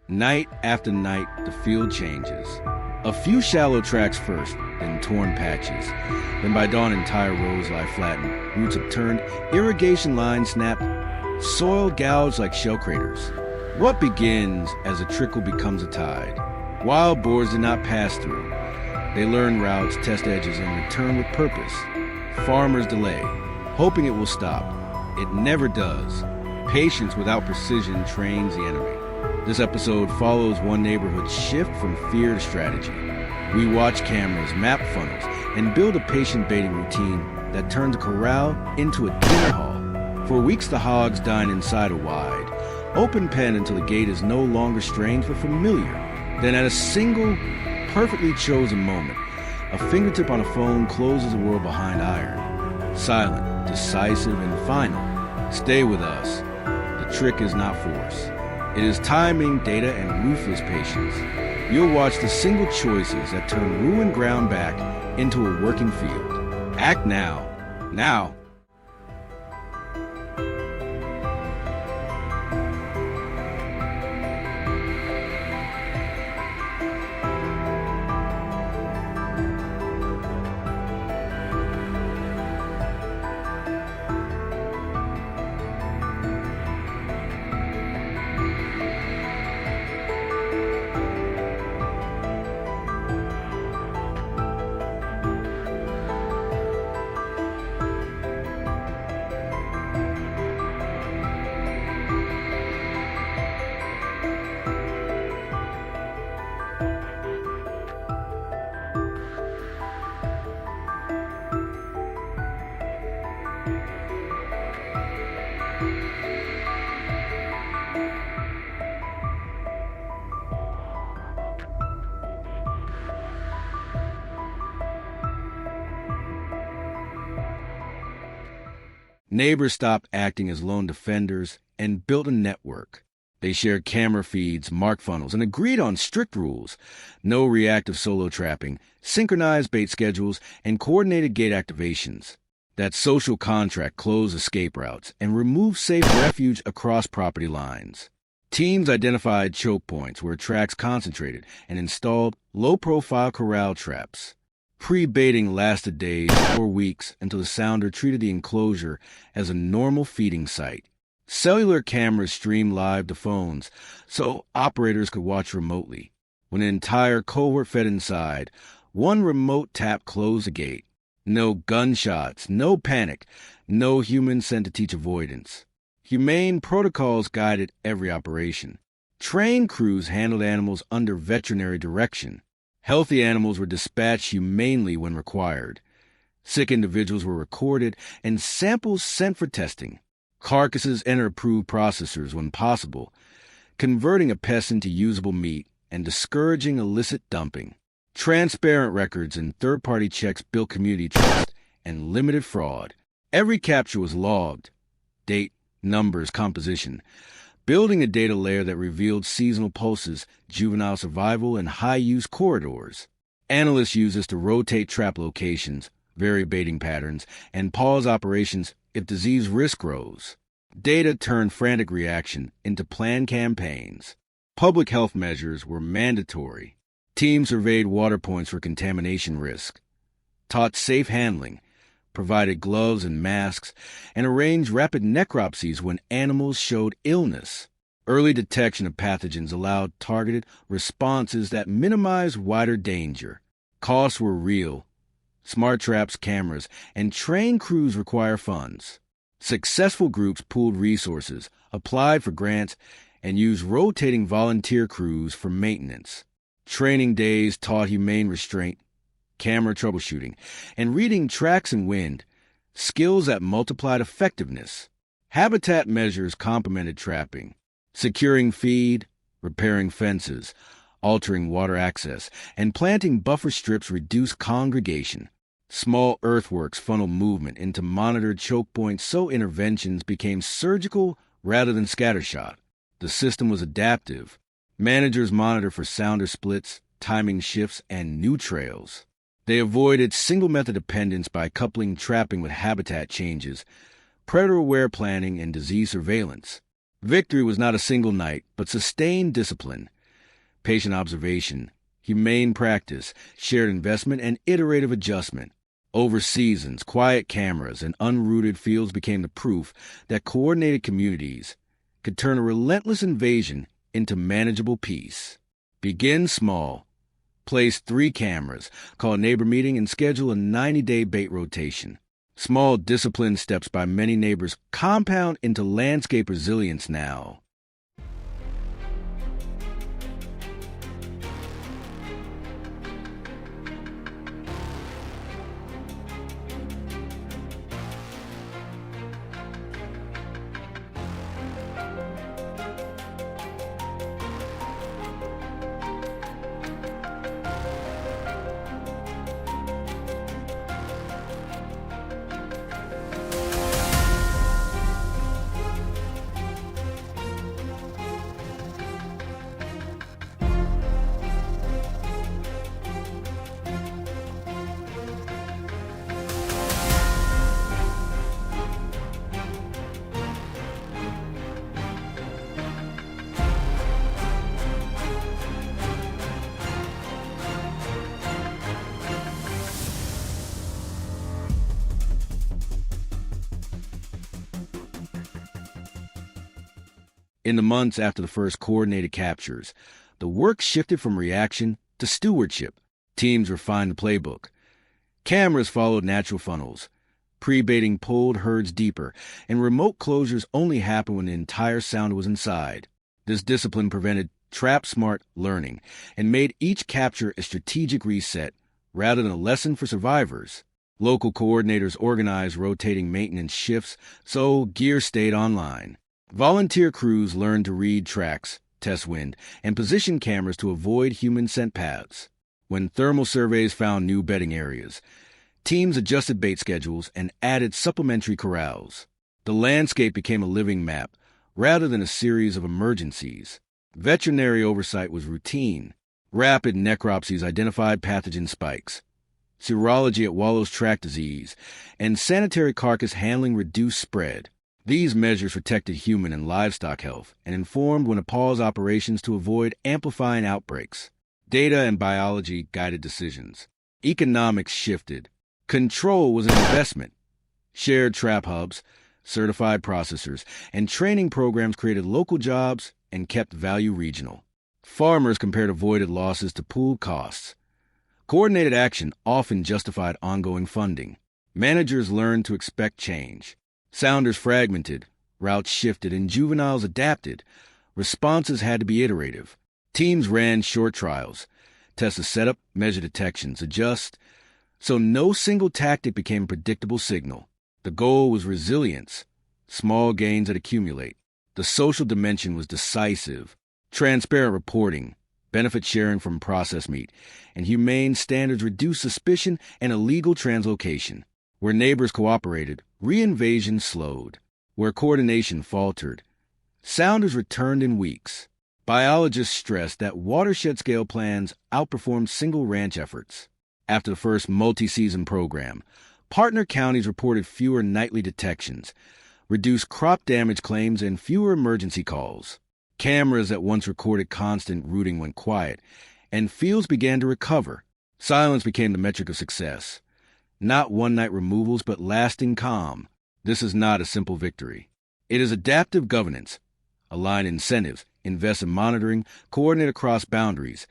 Night after night, the field changes. A few shallow tracks first, then torn patches. Then by dawn, entire rows lie flattened, roots upturned, irrigation lines snapped, soil gouged like shell craters. What begins as a trickle becomes a tide. Wild boars did not pass through. They learn routes, test edges, and return with purpose. Farmers delay, hoping it will stop. It never does. Patience without precision trains the enemy. This episode follows one neighborhood shift from fear to strategy. We watch cameras, map funnels, and build a patient baiting routine that turns a corral into a dinner hall. For weeks, the hogs dine inside a wide, open pen until the gate is no longer strange but familiar. Then at a single, perfectly chosen moment, a fingertip on a phone closes the world behind iron. Silent, decisive, and final. Stay with us. The trick is not force. It is timing, data, and ruthless patience. You'll watch the single choices that turn ruined ground back into a working field. Act now. Now. Neighbors stopped acting as lone defenders and built a network. They shared camera feeds, marked funnels, and agreed on strict rules. No reactive solo trapping, synchronized bait schedules, and coordinated gate activations. That social contract closed escape routes and removed safe refuge across property lines. Teams identified choke points where tracks concentrated and installed low-profile corral traps. Pre-baiting lasted days or weeks until the sounder treated the enclosure as a normal feeding site. Cellular cameras streamed live to phones so operators could watch remotely. When an entire cohort fed inside, one remote tap closed the gate. No gunshots, no panic, no human sent to teach avoidance. Humane protocols guided every operation. Trained crews handled animals under veterinary direction. Healthy animals were dispatched humanely when required. Sick individuals were recorded and samples sent for testing. Carcasses entered approved processors when possible, converting a pest into usable meat and discouraging illicit dumping. Transparent records and third-party checks built community trust and limited fraud. Every capture was logged. Date, numbers, composition. Building a data layer that revealed seasonal pulses, juvenile survival, and high-use corridors. Analysts use this to rotate trap locations, vary baiting patterns, and pause operations if disease risk grows. Data turned frantic reaction into planned campaigns. Public health measures were mandatory. Teams surveyed water points for contamination risk, taught safe handling, provided gloves and masks, and arranged rapid necropsies when animals showed illness. Early detection of pathogens allowed targeted responses that minimized wider danger. Costs were real. Smart traps, cameras, and trained crews require funds. Successful groups pooled resources, applied for grants, and used rotating volunteer crews for maintenance. Training days taught humane restraint, camera troubleshooting, and reading tracks and wind, skills that multiplied effectiveness. Habitat measures complemented trapping, securing feed, repairing fences, altering water access, and planting buffer strips reduced congregation. Small earthworks funneled movement into monitored choke points so interventions became surgical rather than scattershot. The system was adaptive. Managers monitored for sounder splits, timing shifts, and new trails. They avoided single-method dependence by coupling trapping with habitat changes, predator-aware planning, and disease surveillance. Victory was not a single night, but sustained discipline. patient observation, humane practice, shared investment, and iterative adjustment. Over seasons, quiet cameras and unrooted fields became the proof that coordinated communities could turn a relentless invasion into manageable peace. Begin small. Place 3 cameras, call a neighbor meeting, and schedule a 90-day bait rotation. Small disciplined steps by many neighbors compound into landscape resilience now. In the months after the first coordinated captures, the work shifted from reaction to stewardship. Teams refined the playbook. Cameras followed natural funnels. Pre-baiting pulled herds deeper, and remote closures only happened when the entire sound was inside. This discipline prevented trap-smart learning and made each capture a strategic reset rather than a lesson for survivors. Local coordinators organized rotating maintenance shifts so gear stayed online. Volunteer crews learned to read tracks, test wind, and position cameras to avoid human scent paths. When thermal surveys found new bedding areas, teams adjusted bait schedules and added supplementary corrals. The landscape became a living map rather than a series of emergencies. Veterinary oversight was routine. Rapid necropsies identified pathogen spikes. Serology at wallows tracked disease, and sanitary carcass handling reduced spread. These measures protected human and livestock health and informed when to pause operations to avoid amplifying outbreaks. Data and biology guided decisions. Economics shifted. Control was an investment. Shared trap hubs, certified processors, and training programs created local jobs and kept value regional. Farmers compared avoided losses to pooled costs. Coordinated action often justified ongoing funding. Managers learned to expect change. Sounders fragmented, routes shifted, and juveniles adapted. Responses had to be iterative. Teams ran short trials, test the setup, measure detections, adjust, so no single tactic became a predictable signal. The goal was resilience, small gains that accumulate. The social dimension was decisive. Transparent reporting, benefit sharing from processed meat, and humane standards reduced suspicion and illegal translocation. Where neighbors cooperated, reinvasion slowed. Where coordination faltered, sounders returned in weeks. Biologists stressed that watershed-scale plans outperformed single ranch efforts. After the first multi-season program, partner counties reported fewer nightly detections, reduced crop damage claims, and fewer emergency calls. Cameras that once recorded constant rooting went quiet, and fields began to recover. Silence became the metric of success. Not one-night removals, but lasting calm. This is not a simple victory. It is adaptive governance. Align incentives, invest in monitoring, coordinate across boundaries,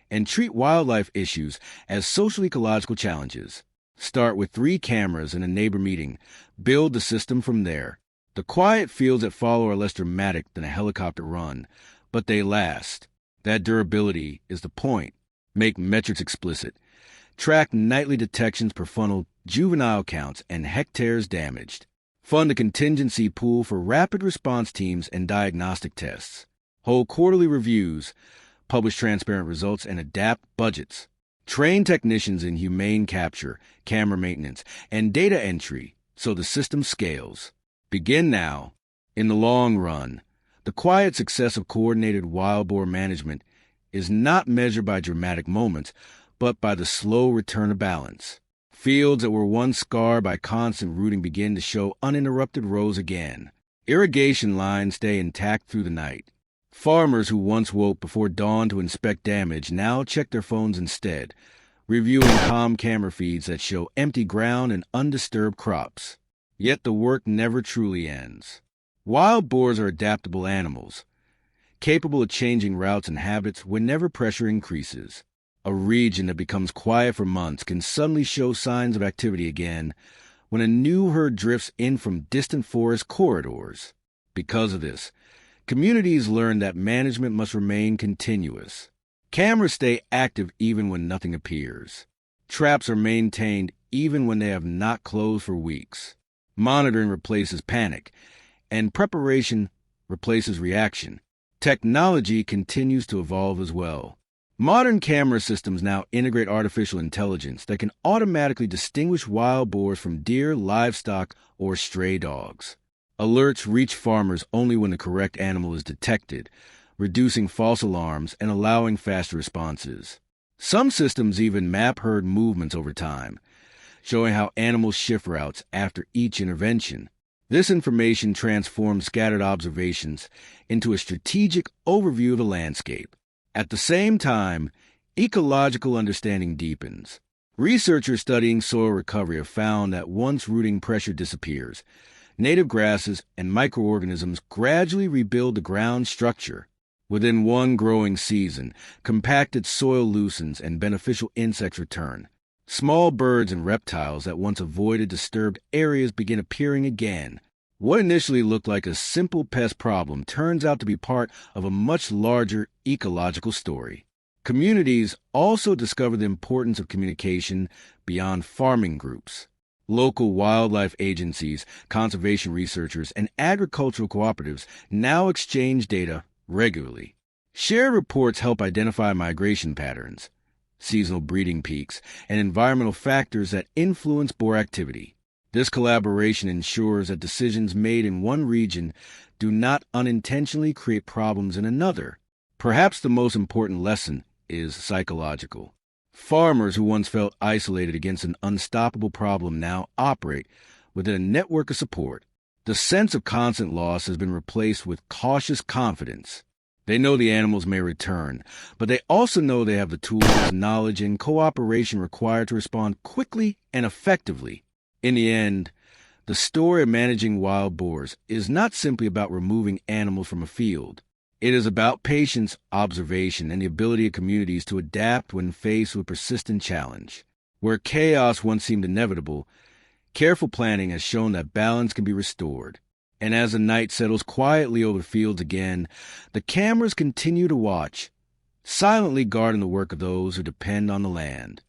and treat wildlife issues as social ecological challenges. Start with 3 cameras in a neighbor meeting. Build the system from there. The quiet fields that follow are less dramatic than a helicopter run, but they last. That durability is the point. Make metrics explicit. Track nightly detections per funnel, juvenile counts, and hectares damaged. Fund a contingency pool for rapid response teams and diagnostic tests. Hold quarterly reviews, publish transparent results, and adapt budgets. Train technicians in humane capture, camera maintenance, and data entry so the system scales. Begin now. In the long run, the quiet success of coordinated wild boar management is not measured by dramatic moments, but by the slow return of balance. Fields that were once scarred by constant rooting begin to show uninterrupted rows again. Irrigation lines stay intact through the night. Farmers who once woke before dawn to inspect damage now check their phones instead, reviewing calm camera feeds that show empty ground and undisturbed crops. Yet the work never truly ends. Wild boars are adaptable animals, capable of changing routes and habits whenever pressure increases. A region that becomes quiet for months can suddenly show signs of activity again when a new herd drifts in from distant forest corridors. Because of this, communities learn that management must remain continuous. Cameras stay active even when nothing appears. Traps are maintained even when they have not closed for weeks. Monitoring replaces panic, and preparation replaces reaction. Technology continues to evolve as well. Modern camera systems now integrate artificial intelligence that can automatically distinguish wild boars from deer, livestock, or stray dogs. Alerts reach farmers only when the correct animal is detected, reducing false alarms and allowing faster responses. Some systems even map herd movements over time, showing how animals shift routes after each intervention. This information transforms scattered observations into a strategic overview of the landscape. At the same time, ecological understanding deepens. Researchers studying soil recovery have found that once rooting pressure disappears, native grasses and microorganisms gradually rebuild the ground structure. Within one growing season, compacted soil loosens and beneficial insects return. Small birds and reptiles that once avoided disturbed areas begin appearing again. What initially looked like a simple pest problem turns out to be part of a much larger ecological story. Communities also discover the importance of communication beyond farming groups. Local wildlife agencies, conservation researchers, and agricultural cooperatives now exchange data regularly. Shared reports help identify migration patterns, seasonal breeding peaks, and environmental factors that influence boar activity. This collaboration ensures that decisions made in one region do not unintentionally create problems in another. Perhaps the most important lesson is psychological. Farmers who once felt isolated against an unstoppable problem now operate within a network of support. The sense of constant loss has been replaced with cautious confidence. They know the animals may return, but they also know they have the tools, knowledge, and cooperation required to respond quickly and effectively. In the end, the story of managing wild boars is not simply about removing animals from a field. It is about patience, observation, and the ability of communities to adapt when faced with persistent challenge. Where chaos once seemed inevitable, careful planning has shown that balance can be restored. And as the night settles quietly over the fields again, the cameras continue to watch, silently guarding the work of those who depend on the land.